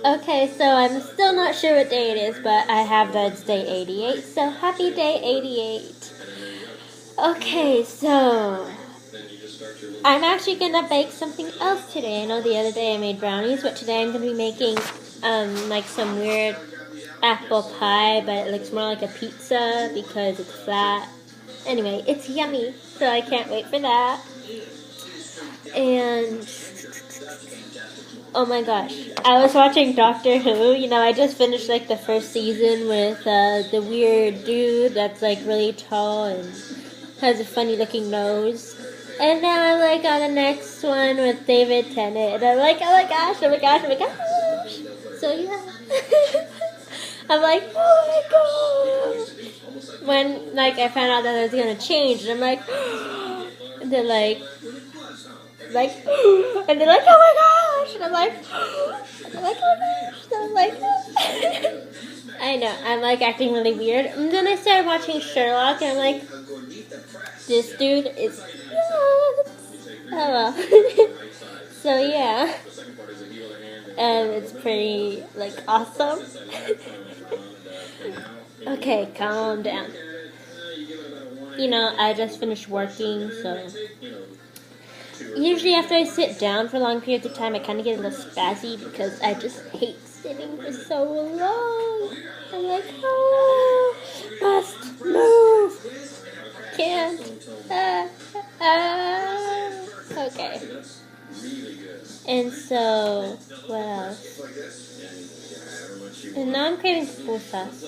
Okay, so I'm still not sure what day it is, but I have that it's day 88, so happy day 88. Okay, so I'm actually gonna bake something else today. I know the other day I made brownies, but today I'm gonna be making like some weird apple pie, but it looks more like a pizza because it's flat. Anyway, it's yummy, so I can't wait for that. And oh my gosh, I was watching Doctor Who. You know, I just finished like the first season with the weird dude that's like really tall and has a funny looking nose. And now I'm like on the next one with David Tennant, and I'm like, oh my gosh, oh my gosh, oh my gosh. So yeah, I'm like, oh my gosh. When like I found out that it was gonna change, and I'm like, and they're like, and they're like, oh my gosh, and I'm like, oh my gosh, and I'm like, I know, I'm like acting really weird. And then I started watching Sherlock, and I'm like, this dude is nuts. Oh well. So yeah, and it's pretty like awesome. Okay, calm down. You know, I just finished working, so usually after I sit down for long periods of time, I kind of get a little spazzy because I just hate sitting for so long. I'm like, oh, must move. Can't. Okay. And so, what else? And now I'm craving pupusas.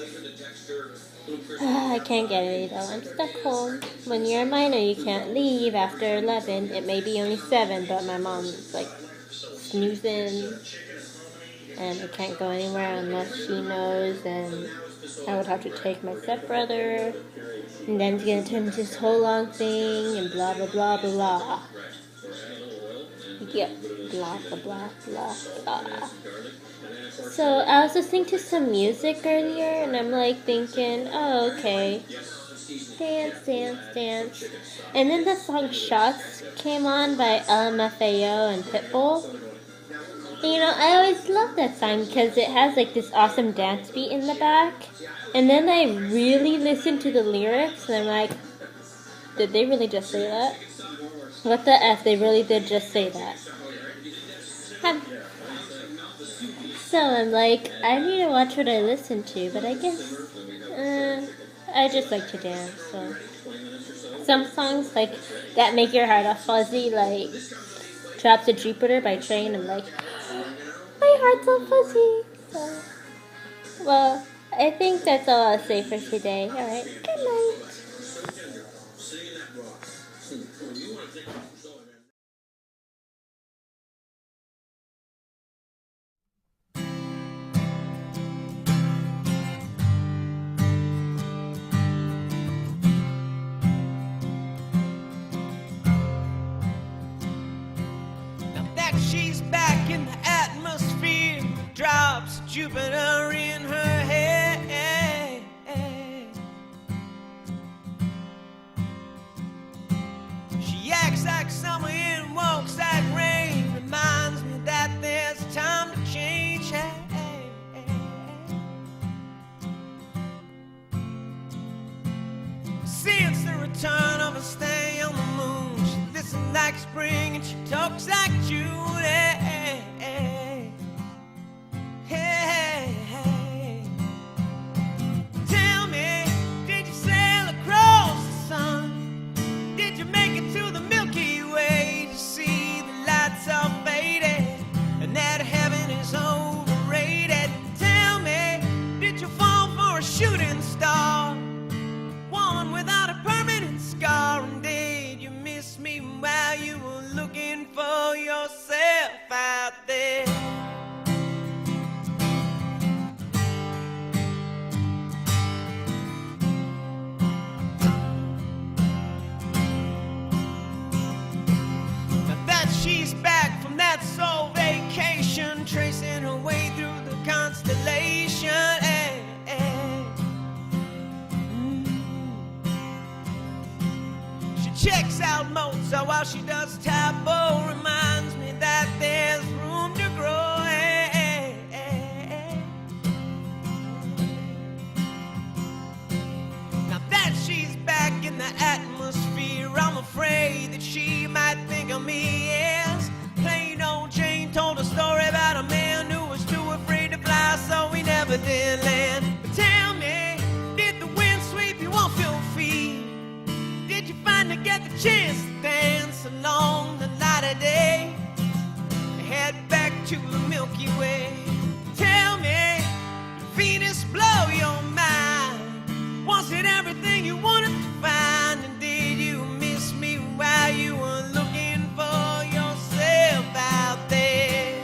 I can't get any though. I'm stuck home. When you're a minor, you can't leave after 11. It may be only 7, but my mom's like snoozing, and I can't go anywhere unless she knows. And I would have to take my stepbrother, and then it's gonna turn into this whole long thing, and blah blah blah blah blah. Yep, blah blah blah blah blah. So I was listening to some music earlier, and I'm like thinking, oh okay, dance, dance, dance. And then the song Shots came on by LMFAO and Pitbull. And, you know, I always love that song because it has like this awesome dance beat in the back. And then I really listened to the lyrics, and I'm like, did they really just say that? What the F, they really did just say that. So I'm like, I need to watch what I listen to, but I guess I just like to dance. So some songs like that make your heart all fuzzy, like "Drops of Jupiter" by Train. I'm like, my heart's all fuzzy. So, well, I think that's all I'll say for today. All right, good night. Now that she's back in the atmosphere, drops of Jupiter in her head. She acts like summer and walks like rain, reminds me that there's time to change. Since the return of a stay on the moon, she listens like spring and she talks like June. Tell me, did you sail across the sun? Did you make it to the Milky Way to see the lights all faded and that heaven is overrated? Tell me, did you fall for a shooting star, one without a permanent scar? And did you miss me while you were looking for yourself out there? Now that she's back from that soul vacation, tracing her way through the constellation. Checks out Mozart while she does Tapo, reminds me that there's room to grow. chance to dance along the light of day, head back to the Milky Way. Tell me, did Venus blow your mind? Was it everything you wanted to find? And did you miss me while you were looking for yourself out there?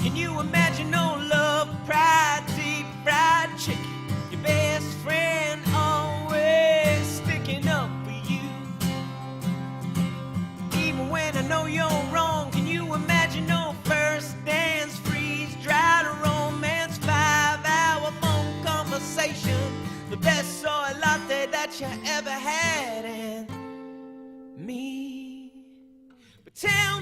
Can you imagine no love, pride, deep fried chicken? Your best friend always sticking up for you. Even when I know you're wrong, can you imagine no first dance, freeze, dried romance, 5-hour phone conversation, the best soy latte that you ever had, and me? But tell